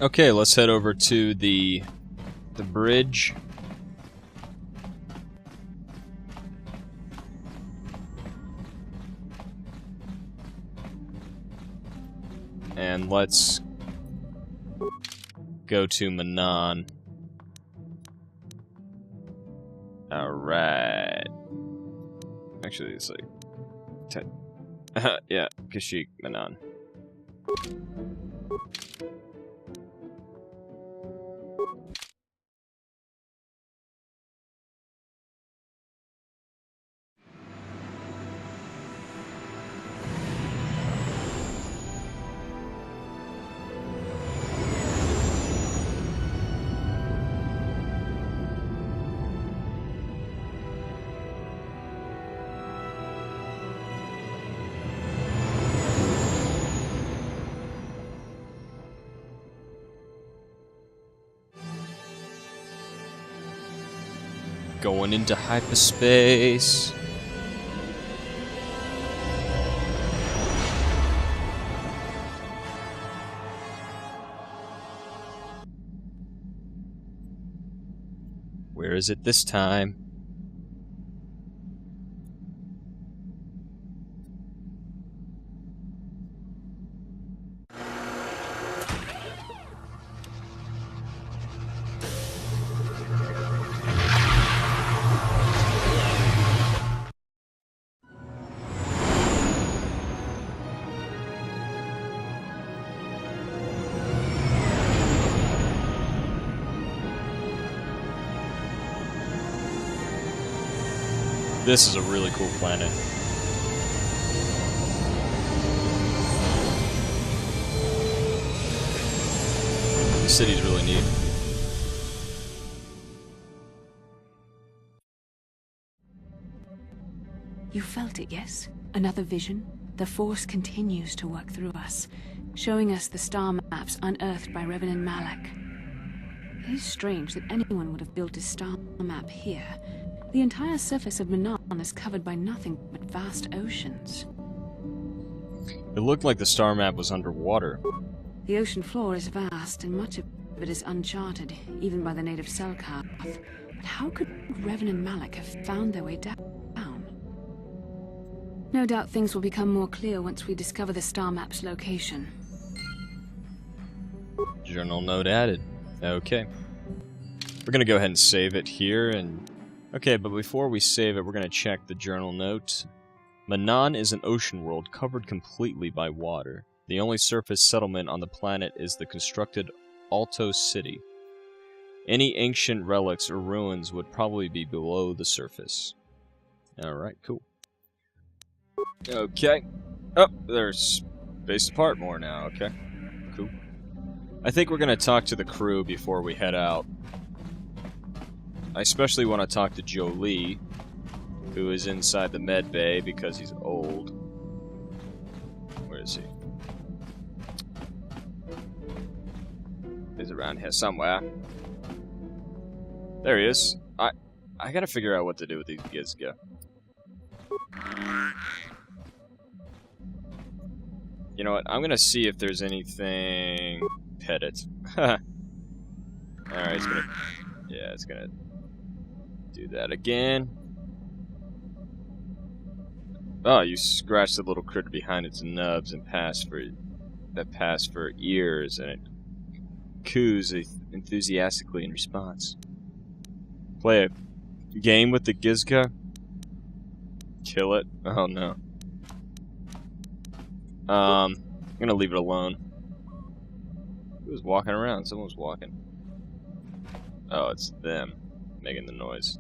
Okay, let's head over to the bridge. And let's go to Manaan. Alright. Actually, it's like 10. Yeah, Kashyyyk, Manaan. Going into hyperspace. Where is it this time? This is a really cool planet. The city's really neat. You felt it, yes? Another vision? The Force continues to work through us, showing us the star maps unearthed by Revan Malak. It is strange that anyone would have built a star map here. The entire surface of Manaan is covered by nothing but vast oceans. It looked like the star map was underwater. The ocean floor is vast, and much of it is uncharted, even by the native Selkath. But how could Revan and Malak have found their way down? No doubt things will become more clear once we discover the star map's location. Journal note added. Okay. We're gonna go ahead and save it here, and... Okay, but before we save it, we're gonna check the journal note. Manaan is an ocean world covered completely by water. The only surface settlement on the planet is the constructed Alto City. Any ancient relics or ruins would probably be below the surface. Alright, cool. Okay. Oh, they're spaced apart more now, okay. Cool. I think we're gonna talk to the crew before we head out. I especially want to talk to Jolie, who is inside the med bay because he's old. Where is he? He's around here somewhere. There he is. I gotta figure out what to do with these Gizga. You know what? I'm gonna see if there's anything. Pet it. Alright, it's gonna. Yeah, it's gonna do that again. Oh, you scratched the little critter behind its nubs and pass for ears, and it coos enthusiastically in response. Play a game with the Gizga? Kill it? Oh no. I'm gonna leave it alone. Who was walking around? Someone was walking. Oh, it's them making the noise.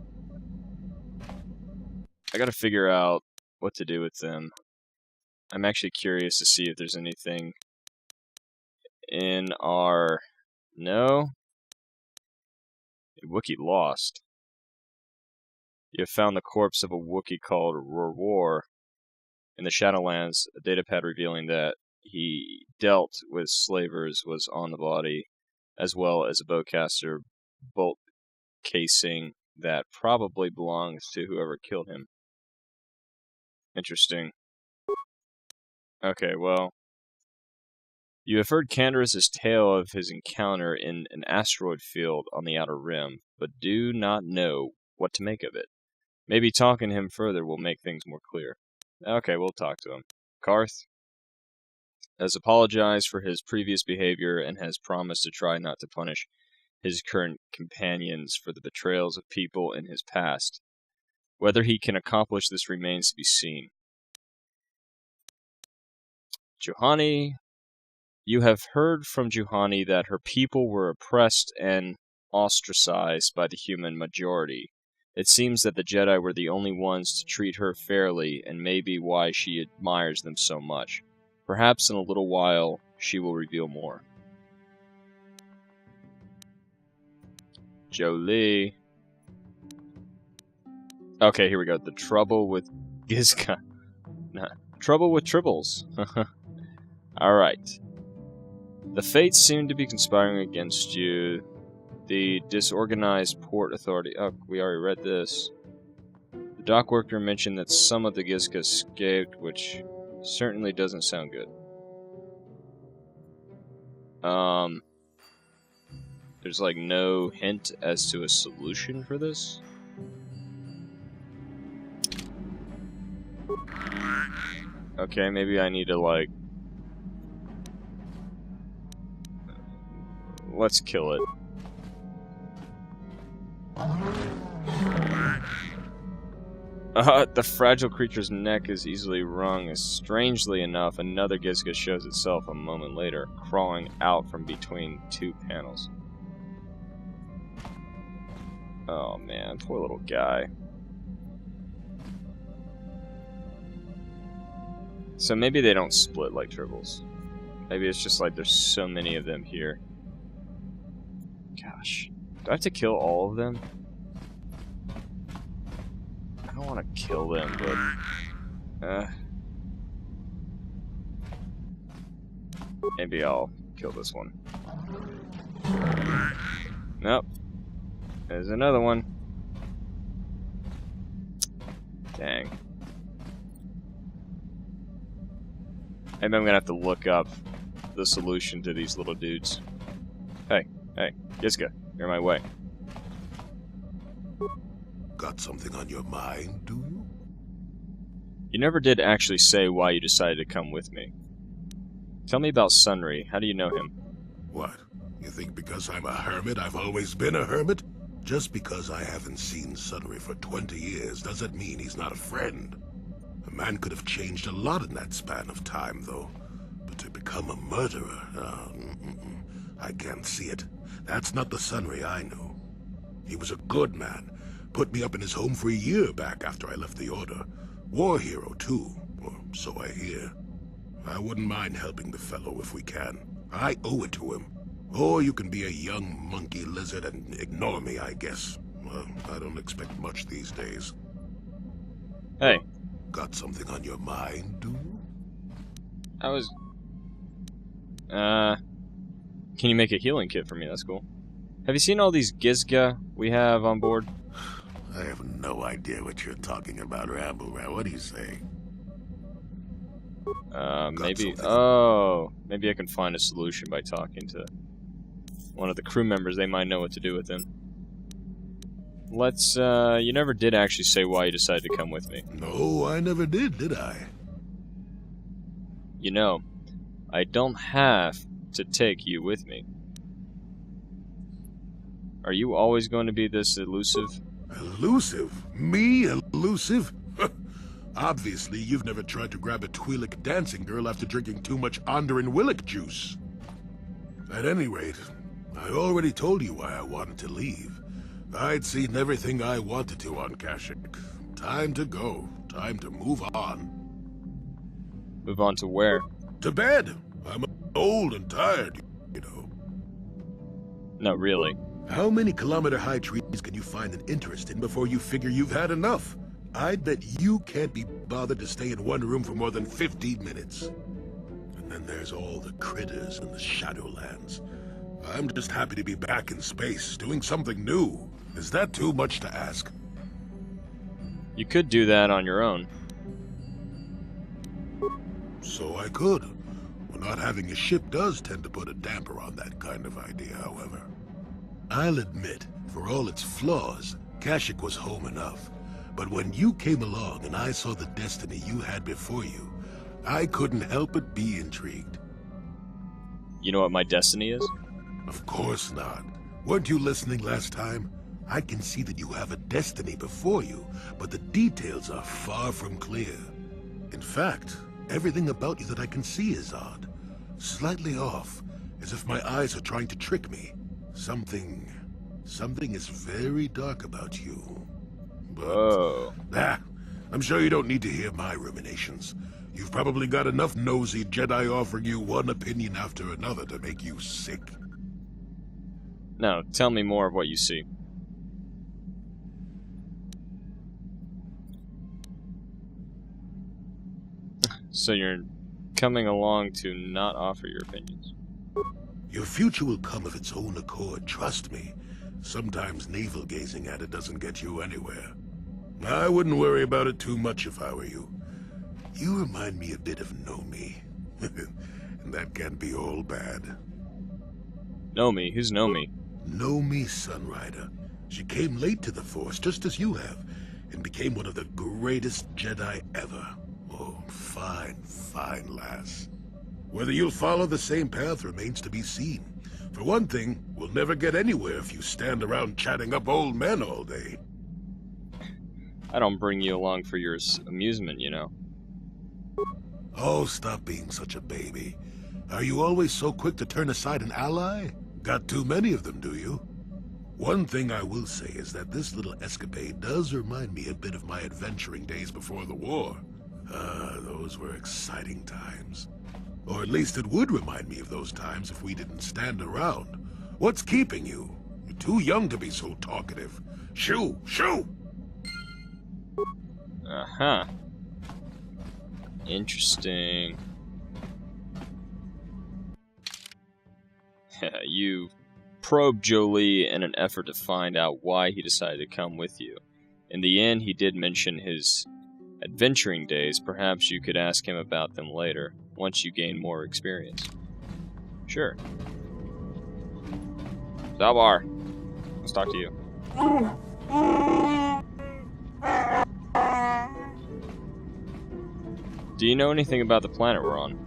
I gotta figure out what to do with them. I'm actually curious to see if there's anything in our... No? A Wookiee lost. You have found the corpse of a Wookiee called Rorwar in the Shadowlands. A datapad revealing that he dealt with slavers was on the body, as well as a bowcaster bolt casing that probably belongs to whoever killed him. Interesting. Okay, well, You have heard Canderous' tale of his encounter in an asteroid field on the Outer Rim, but do not know what to make of it. Maybe talking to him further will make things more clear. Okay, we'll talk to him. Karth has apologized for his previous behavior and has promised to try not to punish his current companions for the betrayals of people in his past. Whether he can accomplish this remains to be seen. Juhani, you have heard from Juhani that her people were oppressed and ostracized by the human majority. It seems that the Jedi were the only ones to treat her fairly, and may be why she admires them so much. Perhaps in a little while, she will reveal more. Jolie. Okay, here we go. The trouble with Gizka. Trouble with tribbles. Alright. The fates seem to be conspiring against you. The disorganized port authority. Oh, we already read this. The dock worker mentioned that some of the Gizka escaped, which certainly doesn't sound good. There's like no hint as to a solution for this. Okay, maybe I need to like... Let's kill it. The fragile creature's neck is easily wrung. Strangely enough, another Gizka shows itself a moment later, crawling out from between two panels. Oh man, poor little guy. So maybe they don't split like tribbles. Maybe it's just like there's so many of them here. Gosh. Do I have to kill all of them? I don't want to kill them, but... maybe I'll kill this one. Nope. There's another one. Dang. Maybe I'm gonna have to look up the solution to these little dudes. Hey, Gizka, you're in my way. Got something on your mind, do you? You never did actually say why you decided to come with me. Tell me about Sunry. How do you know him? What? You think because I'm a hermit, I've always been a hermit? Just because I haven't seen Sunry for 20 years doesn't mean he's not a friend. A man could have changed a lot in that span of time, though. But to become a murderer, I can't see it. That's not the Sunry I know. He was a good man. Put me up in his home for a year back after I left the Order. War hero, too, or so I hear. I wouldn't mind helping the fellow if we can. I owe it to him. Or you can be a young monkey lizard and ignore me, I guess. Well, I don't expect much these days. Hey. Got something on your mind, do you? I was... Can you make a healing kit for me? That's cool. Have you seen all these Gizka we have on board? I have no idea what you're talking about, Ramble Rat. What do you say? Maybe... Oh, maybe I can find a solution by talking to one of the crew members. They might know what to do with him. Let's, you never did actually say why you decided to come with me. No, I never did I? You know, I don't have to take you with me. Are you always going to be this elusive? Elusive? Me elusive? Obviously, you've never tried to grab a Twi'lek dancing girl after drinking too much Onderan Willick juice. At any rate, I already told you why I wanted to leave. I'd seen everything I wanted to on Kashyyyk. Time to go. Time to move on. Move on to where? To bed. I'm old and tired, you know. No, really. How many kilometer-high trees can you find an interest in before you figure you've had enough? I'd bet you can't be bothered to stay in one room for more than 15 minutes. And then there's all the critters in the Shadowlands. I'm just happy to be back in space, doing something new. Is that too much to ask? You could do that on your own. So I could. Not having a ship does tend to put a damper on that kind of idea, however. I'll admit, for all its flaws, Kashyyyk was home enough. But when you came along and I saw the destiny you had before you, I couldn't help but be intrigued. You know what my destiny is? Of course not. Weren't you listening last time? I can see that you have a destiny before you, but the details are far from clear. In fact, everything about you that I can see is odd. Slightly off, as if my eyes are trying to trick me. Something is very dark about you. Whoa. I'm sure you don't need to hear my ruminations. You've probably got enough nosy Jedi offering you one opinion after another to make you sick. No, tell me more of what you see. So you're coming along to not offer your opinions? Your future will come of its own accord, trust me. Sometimes navel-gazing at it doesn't get you anywhere. I wouldn't worry about it too much if I were you. You remind me a bit of Nomi. And that can't be all bad. Nomi? Who's Nomi? Nomi Sunrider. She came late to the Force, just as you have, and became one of the greatest Jedi ever. Oh, fine lass. Whether you'll follow the same path remains to be seen. For one thing, we'll never get anywhere if you stand around chatting up old men all day. I don't bring you along for your amusement, you know. Oh, stop being such a baby. Are you always so quick to turn aside an ally? Got too many of them, do you? One thing I will say is that this little escapade does remind me a bit of my adventuring days before the war. Those were exciting times. Or at least it would remind me of those times if we didn't stand around. What's keeping you? You're too young to be so talkative. Shoo! Shoo! Uh-huh. Interesting. You probed Jolie in an effort to find out why he decided to come with you. In the end, he did mention his adventuring days. Perhaps you could ask him about them later, once you gain more experience. Sure. Zalbar, let's talk to you. Do you know anything about the planet we're on?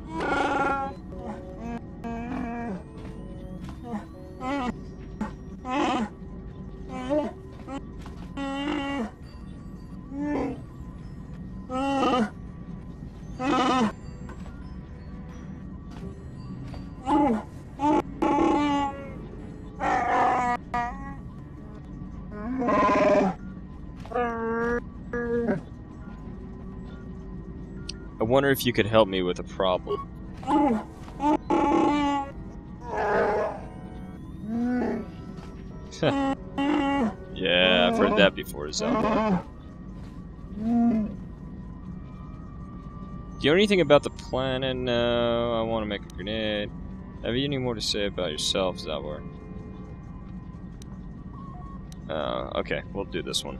I wonder if you could help me with a problem. Yeah, I've heard that before, Zelda. Do you know anything about the planet? No, I want to make a grenade. Have you any more to say about yourself, Zalbar? Okay, we'll do this one.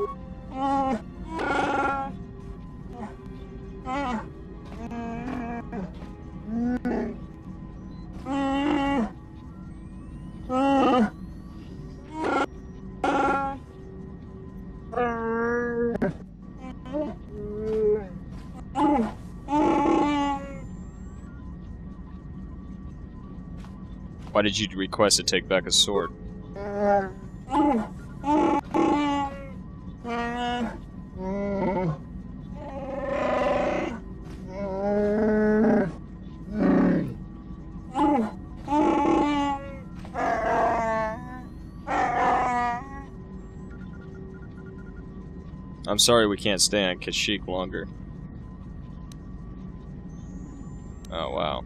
Why did you request to take back a sword? I'm sorry we can't stay on Kashyyyk longer. Oh, wow.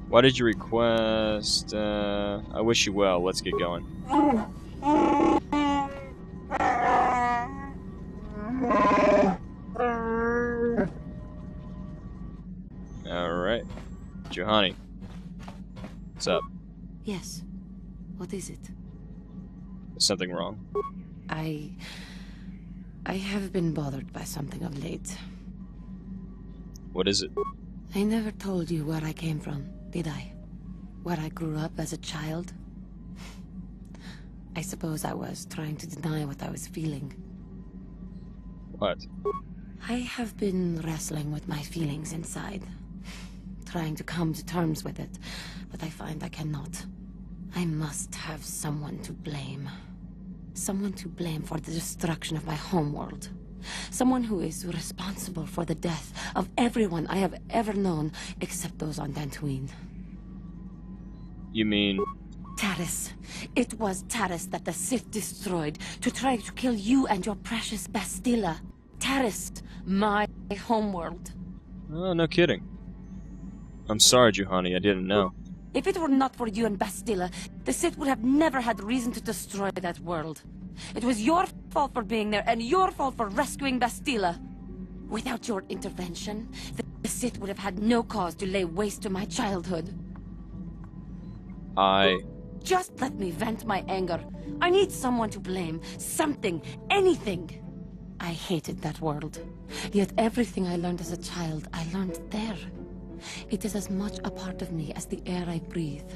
Why did you request? I wish you well. Let's get going. Alright. Juhani, What's up? Yes. What is it? Is something wrong? I have been bothered by something of late. What is it? I never told you where I came from, did I? Where I grew up as a child? I suppose I was trying to deny what I was feeling. What? I have been wrestling with my feelings inside. Trying to come to terms with it, but I find I cannot. I must have someone to blame. Someone to blame for the destruction of my homeworld. Someone who is responsible for the death of everyone I have ever known, except those on Dantooine. You mean... Taris. It was Taris that the Sith destroyed to try to kill you and your precious Bastilla. Taris, my homeworld. Oh, no kidding. I'm sorry, Juhani, I didn't know. If it were not for you and Bastilla, the Sith would have never had reason to destroy that world. It was your fault for being there, and your fault for rescuing Bastilla. Without your intervention, the Sith would have had no cause to lay waste to my childhood. Just let me vent my anger. I need someone to blame. Something. Anything. I hated that world. Yet everything I learned as a child, I learned there. It is as much a part of me as the air I breathe.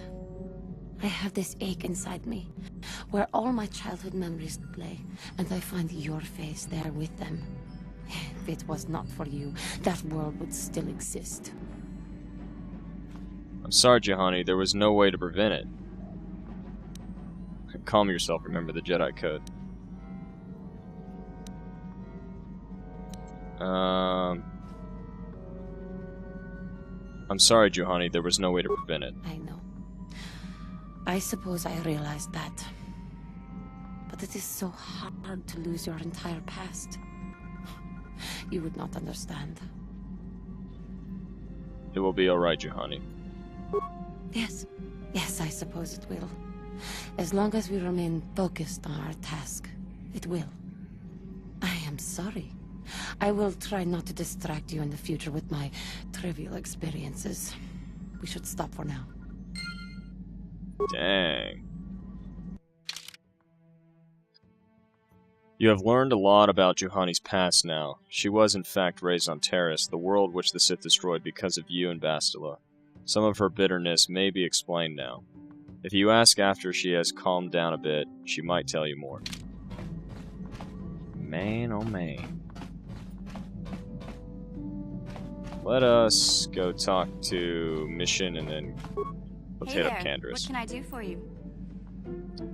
I have this ache inside me, where all my childhood memories play, and I find your face there with them. If it was not for you, that world would still exist. I'm sorry, Juhani, there was no way to prevent it. Calm yourself, remember the Jedi Code. I'm sorry, Juhani, there was no way to prevent it. I know. I suppose I realized that. But it is so hard to lose your entire past. You would not understand. It will be alright, Juhani. Yes. Yes, I suppose it will. As long as we remain focused on our task, it will. I am sorry. I will try not to distract you in the future with my trivial experiences. We should stop for now. Dang. You have learned a lot about Juhani's past now. She was in fact raised on Taris, the world which the Sith destroyed because of you and Bastila. Some of her bitterness may be explained now. If you ask after she has calmed down a bit, she might tell you more. Man, oh man. Let us go talk to Mission and then let's hit up Candace. What can I do for you?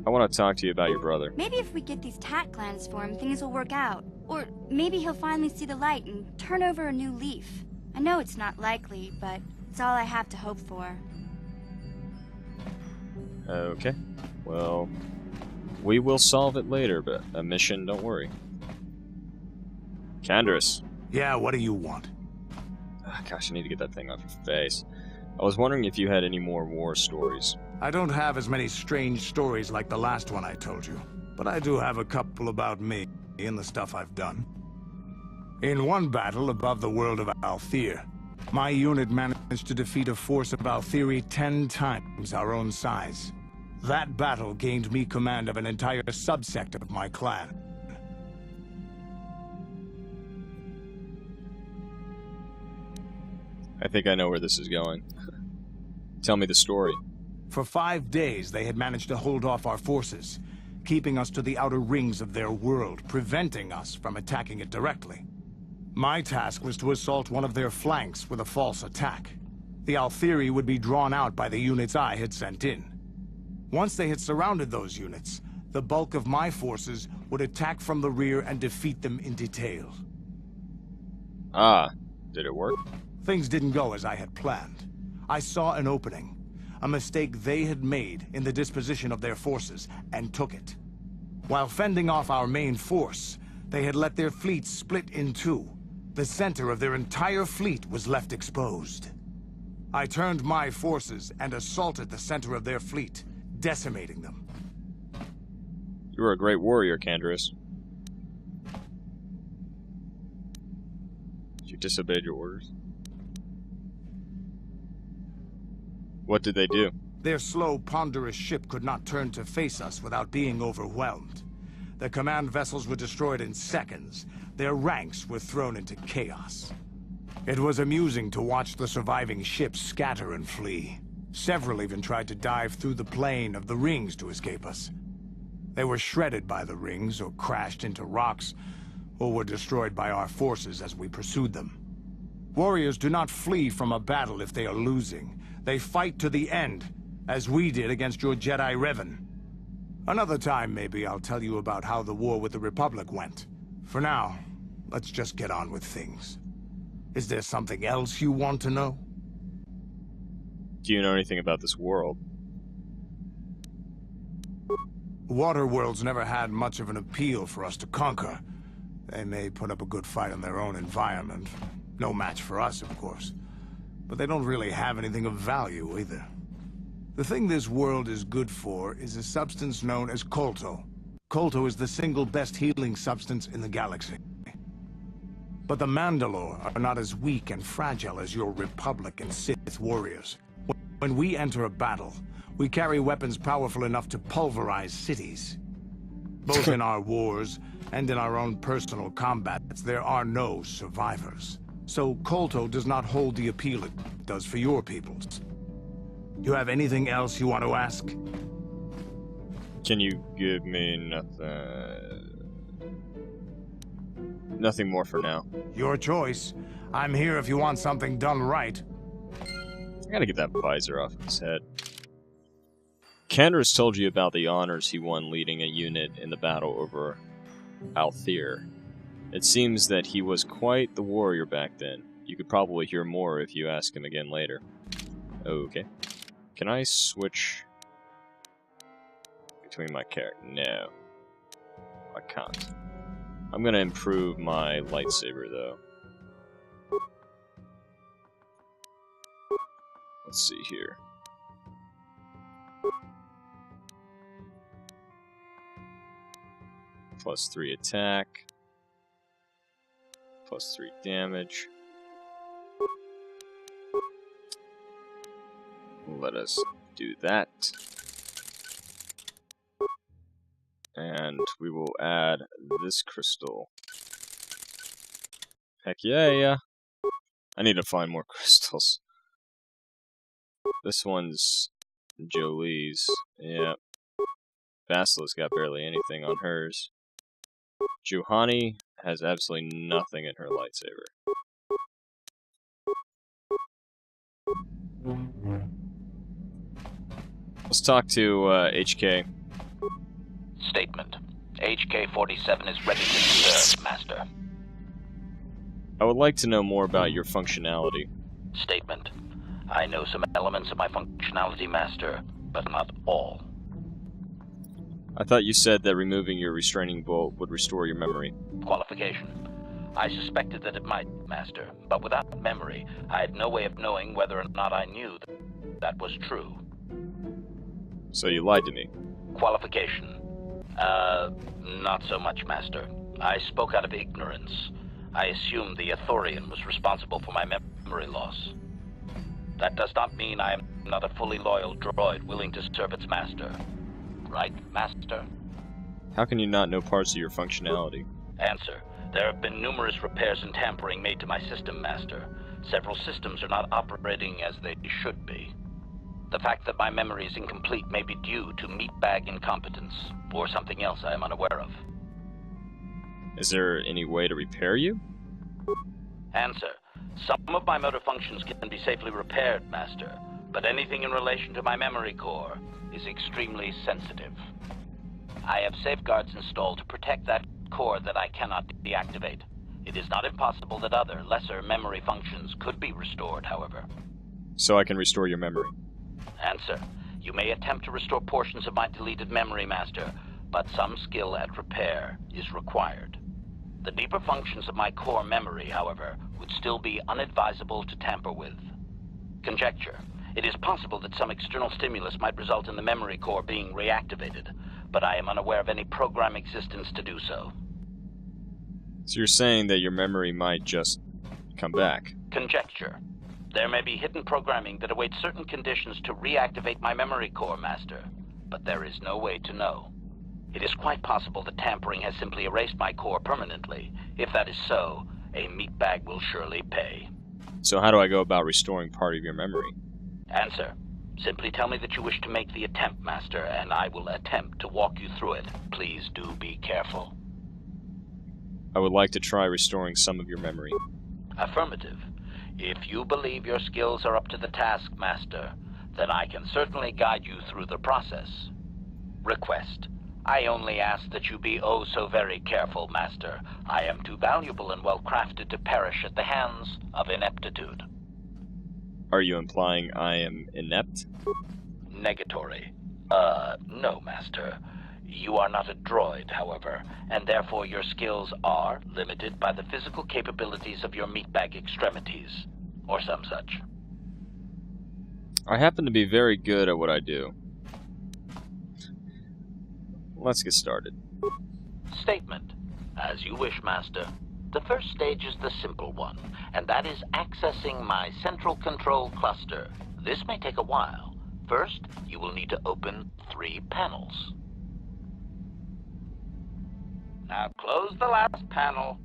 I want to talk to you about your brother. Maybe if we get these tat glands for him, things will work out. Or maybe he'll finally see the light and turn over a new leaf. I know it's not likely, but it's all I have to hope for. Okay. Well, we will solve it later, but a mission, don't worry. Candace. Yeah, what do you want? Gosh, I need to get that thing off your face. I was wondering if you had any more war stories. I don't have as many strange stories like the last one I told you, but I do have a couple about me and the stuff I've done. In one battle above the world of Althir, my unit managed to defeat a force of Althiri 10 times our own size. That battle gained me command of an entire subsect of my clan. I think I know where this is going. Tell me the story. For 5 days, they had managed to hold off our forces, keeping us to the outer rings of their world, preventing us from attacking it directly. My task was to assault one of their flanks with a false attack. The Althiri would be drawn out by the units I had sent in. Once they had surrounded those units, the bulk of my forces would attack from the rear and defeat them in detail. Ah, did it work? Things didn't go as I had planned. I saw an opening, a mistake they had made in the disposition of their forces, and took it. While fending off our main force, they had let their fleet split in two. The center of their entire fleet was left exposed. I turned my forces and assaulted the center of their fleet, decimating them. You were a great warrior, Candace. You disobeyed your orders? What did they do? Their slow, ponderous ship could not turn to face us without being overwhelmed. Their command vessels were destroyed in seconds. Their ranks were thrown into chaos. It was amusing to watch the surviving ships scatter and flee. Several even tried to dive through the plane of the rings to escape us. They were shredded by the rings, or crashed into rocks, or were destroyed by our forces as we pursued them. Warriors do not flee from a battle if they are losing. They fight to the end, as we did against your Jedi Revan. Another time, maybe, I'll tell you about how the war with the Republic went. For now, let's just get on with things. Is there something else you want to know? Do you know anything about this world? Water worlds never had much of an appeal for us to conquer. They may put up a good fight in their own environment. No match for us, of course. But they don't really have anything of value, either. The thing this world is good for is a substance known as KOTOR. KOTOR is the single best healing substance in the galaxy. But the Mandalore are not as weak and fragile as your Republic and Sith warriors. When we enter a battle, we carry weapons powerful enough to pulverize cities. Both in our wars and in our own personal combats, there are no survivors. So KOTOR does not hold the appeal it does for your peoples. You have anything else you want to ask? Can you give me nothing more for now? Your choice. I'm here if you want something done right. I gotta get that visor off of his head. Kander's told you about the honors he won leading a unit in the battle over Althir. It seems that he was quite the warrior back then. You could probably hear more if you ask him again later. Okay. Can I switch between my character? No. I can't. I'm gonna improve my lightsaber, though. Let's see here. +3 attack. +3 damage. Let us do that. And we will add this crystal. Heck yeah. I need to find more crystals. This one's Jolie's. Yep. Basila's got barely anything on hers. Juhani has absolutely nothing in her lightsaber. Let's talk to HK. Statement. HK-47 is ready to serve, Master. I would like to know more about your functionality. Statement. I know some elements of my functionality, Master, but not all. I thought you said that removing your restraining bolt would restore your memory. Qualification. I suspected that it might, Master, but without memory, I had no way of knowing whether or not I knew that was true. So you lied to me. Qualification. Not so much, Master. I spoke out of ignorance. I assumed the Ithorian was responsible for my memory loss. That does not mean I am not a fully loyal droid willing to serve its master. Right, Master? How can you not know parts of your functionality? Answer. There have been numerous repairs and tampering made to my system, Master. Several systems are not operating as they should be. The fact that my memory is incomplete may be due to meatbag incompetence, or something else I am unaware of. Is there any way to repair you? Answer. Some of my motor functions can be safely repaired, Master, but anything in relation to my memory core is extremely sensitive. I have safeguards installed to protect that core that I cannot deactivate. It is not impossible that other, lesser memory functions could be restored, however. So I can restore your memory? Answer. You may attempt to restore portions of my deleted memory, Master, but some skill at repair is required. The deeper functions of my core memory, however, would still be unadvisable to tamper with. Conjecture. It is possible that some external stimulus might result in the memory core being reactivated, but I am unaware of any program existence to do so. So you're saying that your memory might just come back? Conjecture. There may be hidden programming that awaits certain conditions to reactivate my memory core, Master, but there is no way to know. It is quite possible that tampering has simply erased my core permanently. If that is so, a meatbag will surely pay. So how do I go about restoring part of your memory? Answer. Simply tell me that you wish to make the attempt, Master, and I will attempt to walk you through it. Please do be careful. I would like to try restoring some of your memory. Affirmative. If you believe your skills are up to the task, Master, then I can certainly guide you through the process. Request. I only ask that you be oh so very careful, Master. I am too valuable and well-crafted to perish at the hands of ineptitude. Are you implying I am inept? Negatory. No, Master. You are not a droid, however, and therefore your skills are limited by the physical capabilities of your meatbag extremities, or some such. I happen to be very good at what I do. Let's get started. Statement. As you wish, Master. The first stage is the simple one, and that is accessing my central control cluster. This may take a while. First, you will need to open 3 panels. Now close the last panel.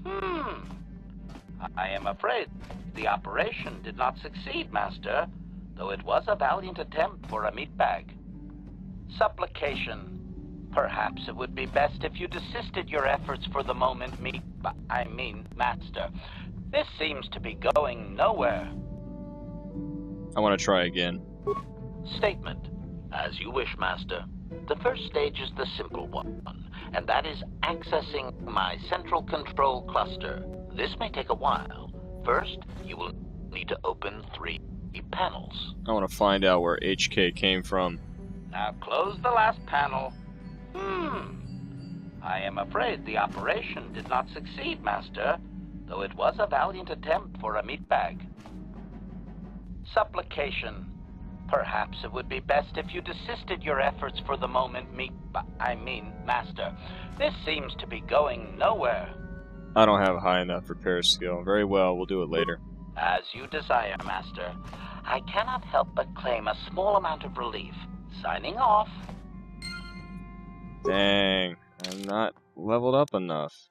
I am afraid the operation did not succeed, Master, though it was a valiant attempt for a meatbag. Supplication. Perhaps it would be best if you desisted your efforts for the moment, Master. This seems to be going nowhere. I want to try again. Statement. As you wish, Master. The first stage is the simple one, and that is accessing my central control cluster. This may take a while. First, you will need to open 3 panels. I want to find out where HK came from. Now close the last panel. I am afraid the operation did not succeed, Master, though it was a valiant attempt for a meatbag. Supplication. Perhaps it would be best if you desisted your efforts for the moment, Master. This seems to be going nowhere. I don't have high enough repair skill. Very well, we'll do it later. As you desire, Master. I cannot help but claim a small amount of relief. Signing off. Dang, I'm not leveled up enough.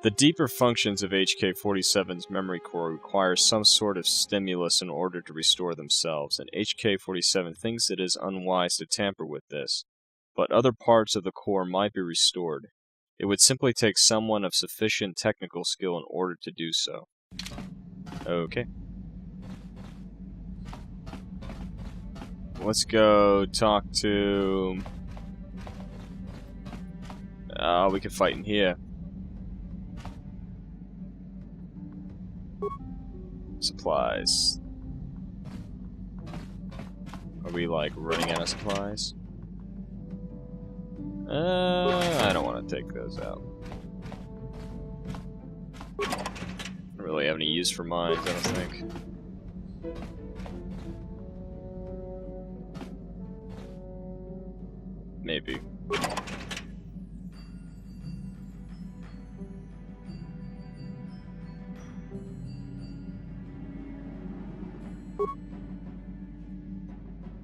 The deeper functions of HK-47's memory core require some sort of stimulus in order to restore themselves, and HK-47 thinks it is unwise to tamper with this, but other parts of the core might be restored. It would simply take someone of sufficient technical skill in order to do so. Okay. Let's go talk to... we can fight in here. Supplies. Are we, like, running out of supplies? I don't want to take those out. I don't really have any use for mines, I don't think. Maybe.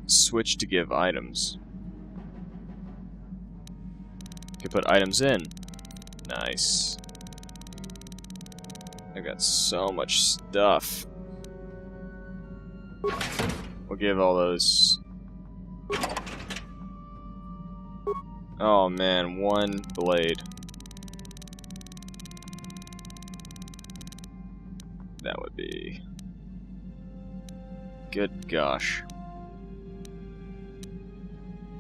Switch to give items. You can put items in. Nice. I got so much stuff. We'll give all those. Oh man, 1 blade. That would be... Good gosh.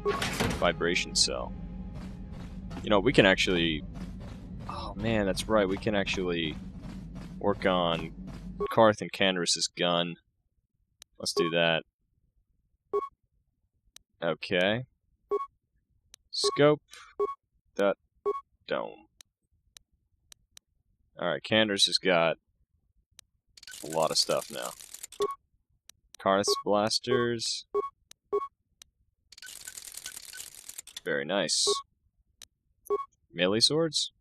Vibration cell. You know, we can actually... Oh man, that's right, we can actually work on Karth and Canderous' gun. Let's do that. Okay. Scope. That dome. Alright, Canderous has got a lot of stuff now. Karth's blasters. Very nice. Melee swords?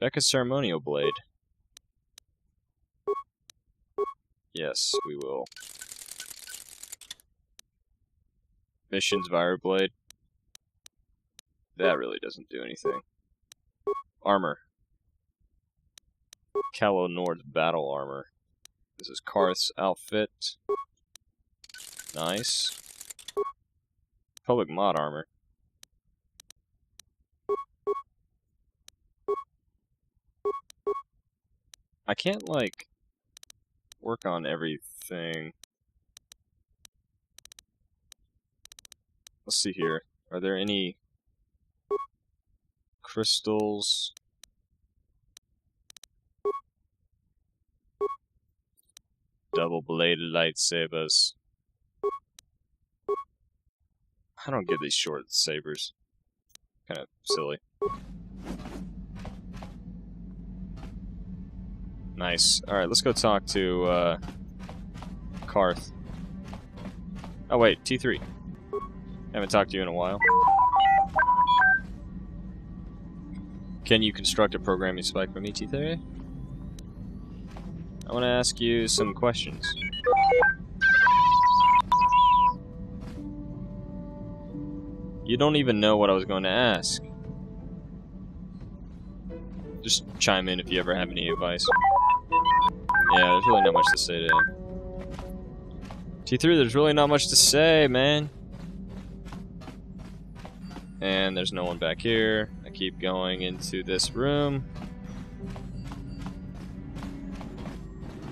Becca's ceremonial blade. Yes, we will. Missions Vire Blade. That really doesn't do anything. Armor. Calo Nord's battle armor. This is Karth's outfit. Nice. Public mod armor. I can't, like, work on everything. Let's see here. Are there any crystals? Double-bladed lightsabers. I don't get these short sabers. Kind of silly. Nice. Alright, let's go talk to Karth. Oh wait, T3. Haven't talked to you in a while. Can you construct a programming spike for me, T3? I want to ask you some questions. You don't even know what I was going to ask. Just chime in if you ever have any advice. Yeah, there's really not much to say to him. T3, there's really not much to say, man. And there's no one back here. I keep going into this room.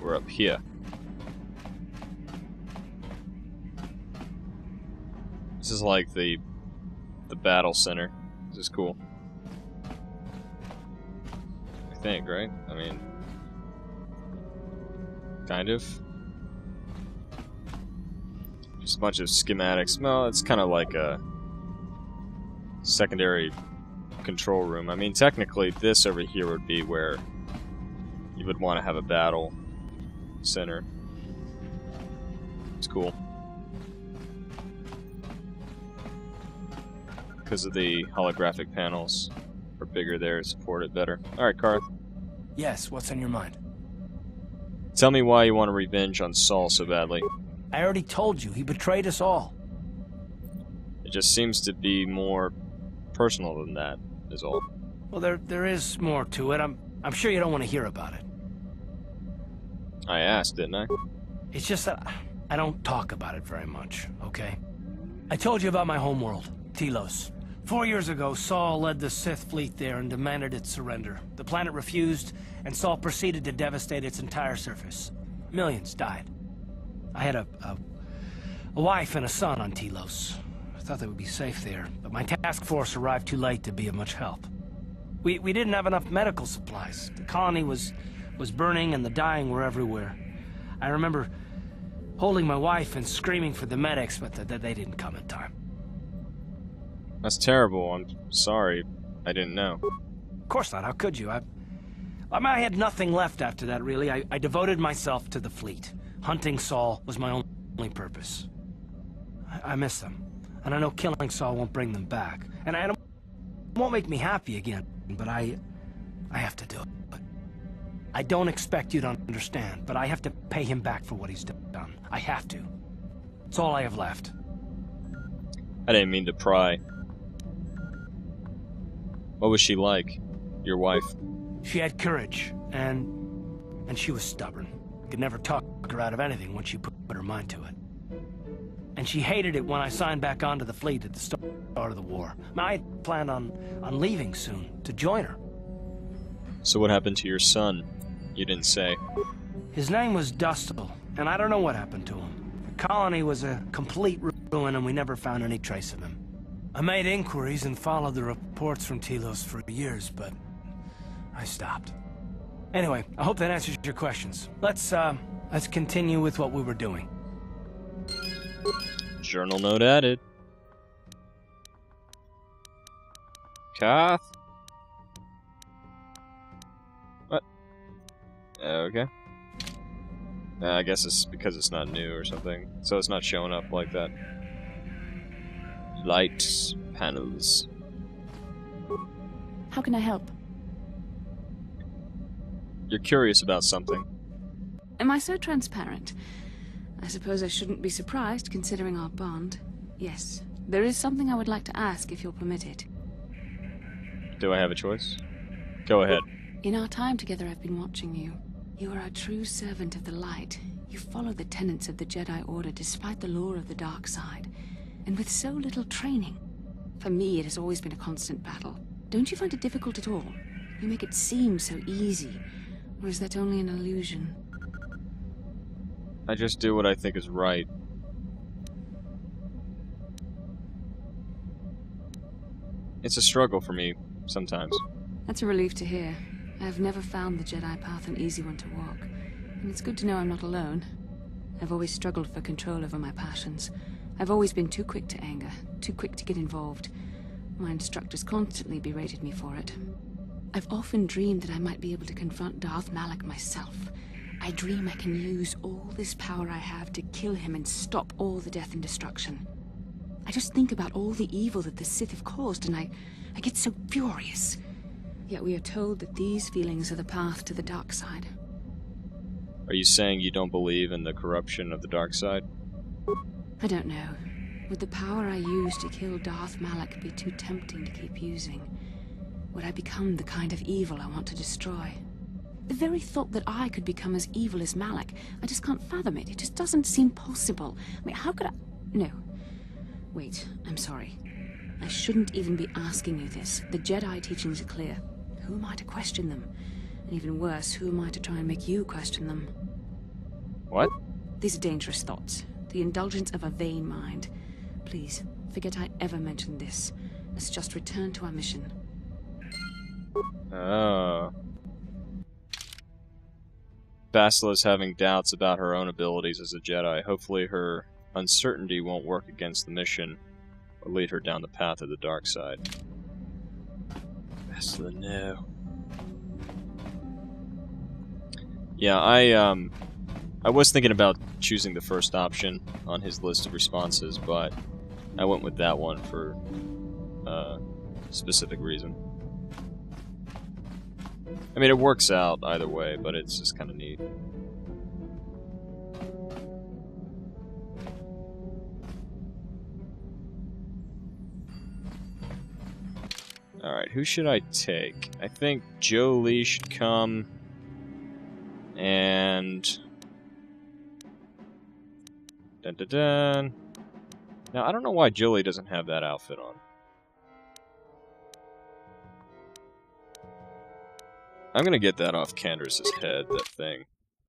We're up here. This is like the battle center. This is cool. I think, right? I mean, kind of. Just a bunch of schematics. Well, it's kind of like a secondary control room. I mean, technically, this over here would be where you would want to have a battle center. It's cool. Because of the holographic panels are bigger there to support it better. Alright, Karth. Yes, what's on your mind? Tell me why you want to revenge on Saul so badly. I already told you, he betrayed us all. It just seems to be more personal than that, is all. Well, there is more to it. I'm sure you don't want to hear about it. I asked, didn't I? It's just that I don't talk about it very much, okay? I told you about my homeworld, Telos. 4 years ago, Saul led the Sith fleet there and demanded its surrender. The planet refused, and Saul proceeded to devastate its entire surface. Millions died. I had a wife and a son on Telos. I thought they would be safe there, but my task force arrived too late to be of much help. We didn't have enough medical supplies. The colony was burning and the dying were everywhere. I remember holding my wife and screaming for the medics, but they didn't come in time. That's terrible. I'm sorry. I didn't know. Of course not. How could you? I had nothing left after that, really. I devoted myself to the fleet. Hunting Saul was my only purpose. I miss them. And I know killing Saul won't bring them back. And it won't make me happy again, but I have to do it. I don't expect you to understand, but I have to pay him back for what he's done. I have to. It's all I have left. I didn't mean to pry. What was she like? Your wife? She had courage, and she was stubborn. Could never talk her out of anything once she put her mind to it. And she hated it when I signed back onto the fleet at the start of the war. I had planned on leaving soon, to join her. So what happened to your son? You didn't say. His name was Dustil, and I don't know what happened to him. The colony was a complete ruin, and we never found any trace of him. I made inquiries and followed the reports from Telos for years, but I stopped. Anyway, I hope that answers your questions. Let's continue with what we were doing. Journal note added. Kath? What? Okay. I guess it's because it's not new or something, so it's not showing up like that. Light panels. How can I help? You're curious about something. Am I so transparent? I suppose I shouldn't be surprised, considering our bond. Yes, there is something I would like to ask, if you'll permit it. Do I have a choice? Go ahead. In our time together, I've been watching you. You are a true servant of the light. You follow the tenets of the Jedi Order despite the lure of the dark side, and with so little training. For me, it has always been a constant battle. Don't you find it difficult at all? You make it seem so easy. Or is that only an illusion? I just do what I think is right. It's a struggle for me, sometimes. That's a relief to hear. I have never found the Jedi path an easy one to walk. And it's good to know I'm not alone. I've always struggled for control over my passions. I've always been too quick to anger, too quick to get involved. My instructors constantly berated me for it. I've often dreamed that I might be able to confront Darth Malak myself. I dream I can use all this power I have to kill him and stop all the death and destruction. I just think about all the evil that the Sith have caused, and I get so furious. Yet we are told that these feelings are the path to the dark side. Are you saying you don't believe in the corruption of the dark side? I don't know. Would the power I use to kill Darth Malak be too tempting to keep using? Would I become the kind of evil I want to destroy? The very thought that I could become as evil as Malak, I just can't fathom it. It just doesn't seem possible. I mean, how could I... No. Wait, I'm sorry. I shouldn't even be asking you this. The Jedi teachings are clear. Who am I to question them? And even worse, who am I to try and make you question them? What? These are dangerous thoughts. The indulgence of a vain mind. Please, forget I ever mentioned this. Let's just return to our mission. Oh. Basila's having doubts about her own abilities as a Jedi. Hopefully her uncertainty won't work against the mission or lead her down the path of the dark side. Basila, no. Yeah, I was thinking about choosing the first option on his list of responses, but I went with that one for a specific reason. I mean, it works out either way, but it's just kind of neat. Alright, who should I take? I think Jolie should come, and... Dun dun dun. Now, I don't know why Jolie doesn't have that outfit on. I'm gonna get that off Candace's head, that thing.